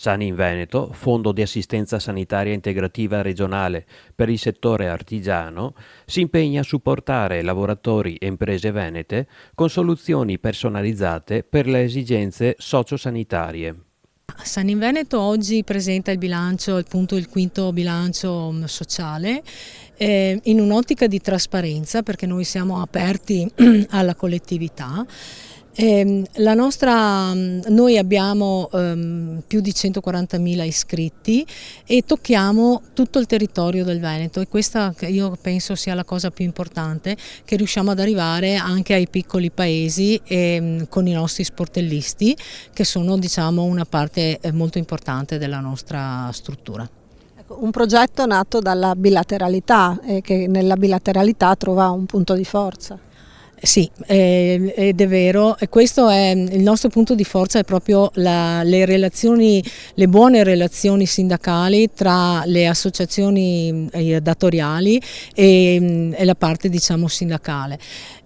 Sani in Veneto, Fondo di assistenza sanitaria integrativa regionale per il settore artigiano, si impegna a supportare lavoratori e imprese venete con soluzioni personalizzate per le esigenze sociosanitarie. Sani in Veneto oggi presenta il bilancio, appunto il quinto bilancio sociale, in un'ottica di trasparenza, perché noi siamo aperti alla collettività. Noi abbiamo più di 140.000 iscritti e tocchiamo tutto il territorio del Veneto, e questa io penso sia la cosa più importante, che riusciamo ad arrivare anche ai piccoli paesi con i nostri sportellisti, che sono, diciamo, una parte molto importante della nostra struttura. Un progetto nato dalla bilateralità e che nella bilateralità trova un punto di forza. Sì, ed è vero, e questo è il nostro punto di forza, è proprio le relazioni, le buone relazioni sindacali tra le associazioni datoriali e la parte, diciamo, sindacale.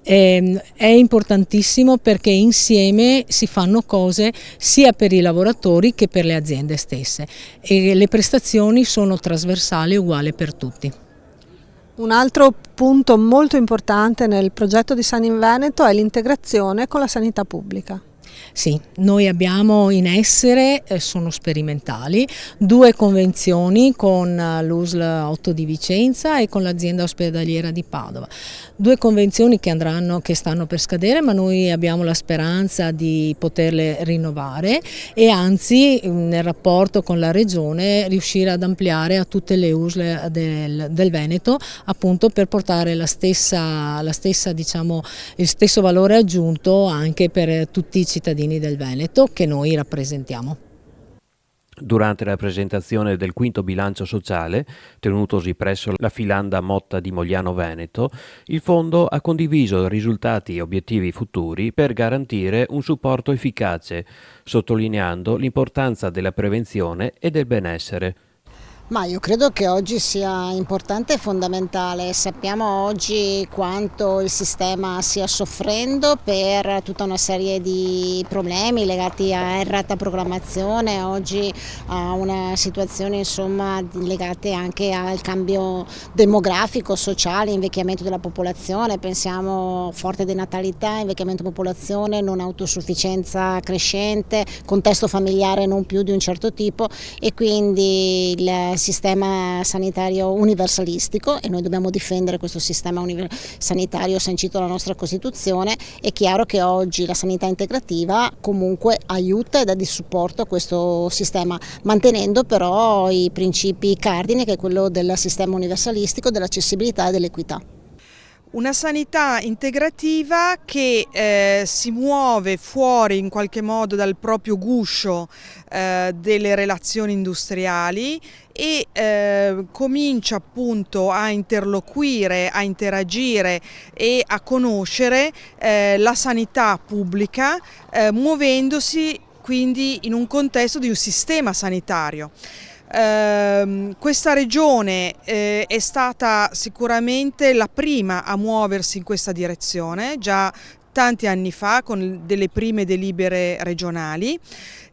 È importantissimo perché insieme si fanno cose sia per i lavoratori che per le aziende stesse, e le prestazioni sono trasversali e uguali per tutti. Un altro punto molto importante nel progetto di Sani in Veneto è l'integrazione con la sanità pubblica. Sì, noi abbiamo in essere, sono sperimentali, 2 convenzioni con l'USL 8 di Vicenza e con l'azienda ospedaliera di Padova. 2 convenzioni che stanno per scadere, ma noi abbiamo la speranza di poterle rinnovare e anzi nel rapporto con la Regione riuscire ad ampliare a tutte le USL del Veneto, appunto per portare diciamo, il stesso valore aggiunto anche per tutti i cittadini del Veneto che noi rappresentiamo. Durante la presentazione del quinto bilancio sociale, tenutosi presso la Filanda Motta di Mogliano Veneto, il Fondo ha condiviso risultati e obiettivi futuri per garantire un supporto efficace, sottolineando l'importanza della prevenzione e del benessere. Ma io credo che oggi sia importante e fondamentale. Sappiamo oggi quanto il sistema stia soffrendo per tutta una serie di problemi legati a errata programmazione, oggi a una situazione, insomma, legate anche al cambio demografico, sociale, invecchiamento della popolazione. Pensiamo forte denatalità, invecchiamento popolazione, non autosufficienza crescente, contesto familiare non più di un certo tipo, e quindi il sistema sanitario universalistico, e noi dobbiamo difendere questo sistema sanitario sancito dalla nostra Costituzione. È chiaro che oggi la sanità integrativa comunque aiuta e dà di supporto a questo sistema, mantenendo però i principi cardine, che è quello del sistema universalistico, dell'accessibilità e dell'equità. Una sanità integrativa che si muove fuori in qualche modo dal proprio guscio delle relazioni industriali e comincia appunto a interloquire, a interagire e a conoscere la sanità pubblica, muovendosi quindi in un contesto di un sistema sanitario. Questa regione è stata sicuramente la prima a muoversi in questa direzione, già tanti anni fa, con delle prime delibere regionali.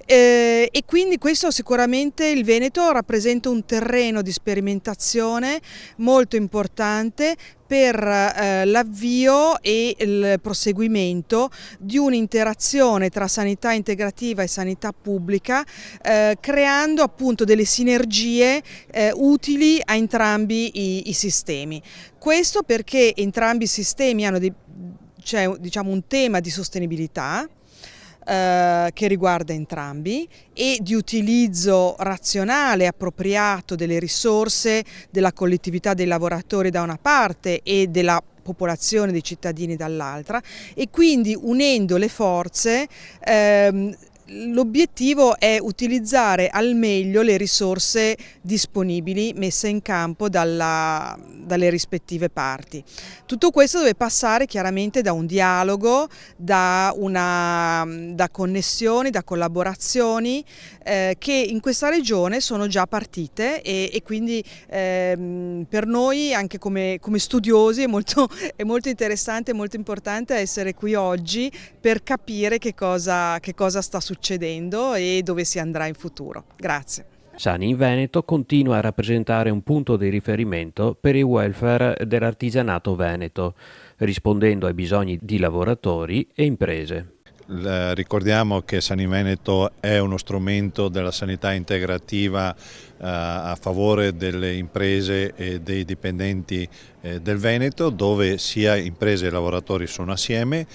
E quindi questo sicuramente, il Veneto rappresenta un terreno di sperimentazione molto importante per l'avvio e il proseguimento di un'interazione tra sanità integrativa e sanità pubblica, creando appunto delle sinergie utili a entrambi i sistemi. Questo perché entrambi i sistemi hanno c'è, diciamo, un tema di sostenibilità che riguarda entrambi, e di utilizzo razionale e appropriato delle risorse della collettività dei lavoratori da una parte e della popolazione dei cittadini dall'altra, e quindi unendo le forze l'obiettivo è utilizzare al meglio le risorse disponibili messe in campo dalle rispettive parti. Tutto questo deve passare chiaramente da un dialogo, da connessioni, da collaborazioni che in questa regione sono già partite, e quindi per noi anche come studiosi è molto interessante e molto importante essere qui oggi per capire che cosa sta succedendo. succedendo e dove si andrà in futuro. Grazie. Sani in Veneto continua a rappresentare un punto di riferimento per il welfare dell'artigianato veneto, rispondendo ai bisogni di lavoratori e imprese. Ricordiamo che Sani Veneto è uno strumento della sanità integrativa a favore delle imprese e dei dipendenti del Veneto, dove sia imprese e lavoratori sono assieme.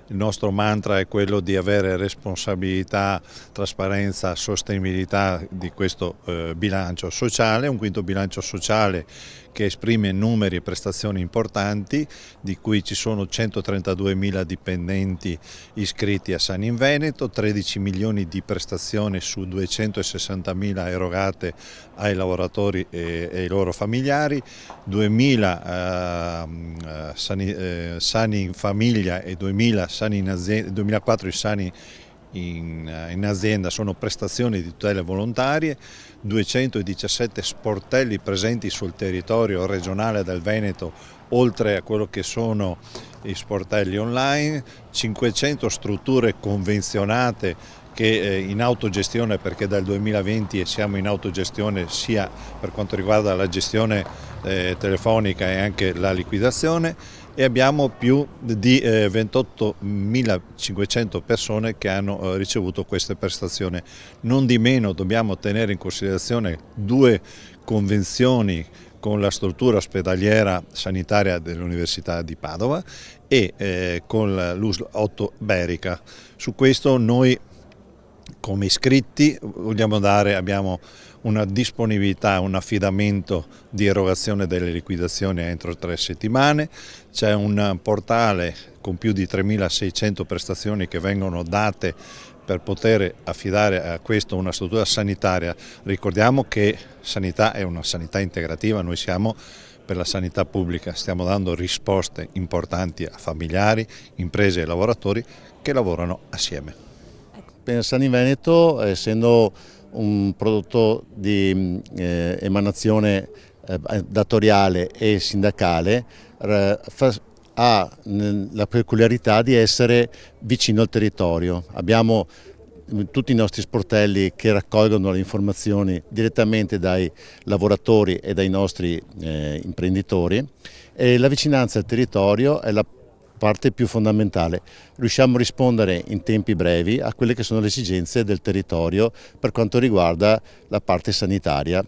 Il nostro mantra è quello di avere responsabilità, trasparenza, sostenibilità di questo bilancio sociale, un quinto bilancio sociale che esprime numeri e prestazioni importanti, di cui ci sono 132.000 dipendenti iscritti a Sani in Veneto, 13 milioni di prestazioni su 260.000 erogate ai lavoratori e ai loro familiari, 2.000 sani in famiglia e 2.000 sani in azienda, 2004 i sani in azienda sono prestazioni di tutele volontarie, 217 sportelli presenti sul territorio regionale del Veneto, oltre a quello che sono i sportelli online, 500 strutture convenzionate che in autogestione, perché dal 2020 siamo in autogestione sia per quanto riguarda la gestione telefonica e anche la liquidazione, e abbiamo più di 28.500 persone che hanno ricevuto queste prestazioni. Non di meno dobbiamo tenere in considerazione 2 convenzioni con la struttura ospedaliera sanitaria dell'Università di Padova e con l'USL 8 Berica. Su questo noi come iscritti abbiamo una disponibilità, un affidamento di erogazione delle liquidazioni entro 3 settimane, c'è un portale con più di 3.600 prestazioni che vengono date per poter affidare a questo una struttura sanitaria. Ricordiamo che sanità è una sanità integrativa, noi siamo per la sanità pubblica, stiamo dando risposte importanti a familiari, imprese e lavoratori che lavorano assieme. Sani in Veneto, essendo un prodotto di emanazione datoriale e sindacale, ha la peculiarità di essere vicino al territorio. Abbiamo tutti i nostri sportelli che raccolgono le informazioni direttamente dai lavoratori e dai nostri imprenditori, e la vicinanza al territorio è la parte più fondamentale. Riusciamo a rispondere in tempi brevi a quelle che sono le esigenze del territorio per quanto riguarda la parte sanitaria.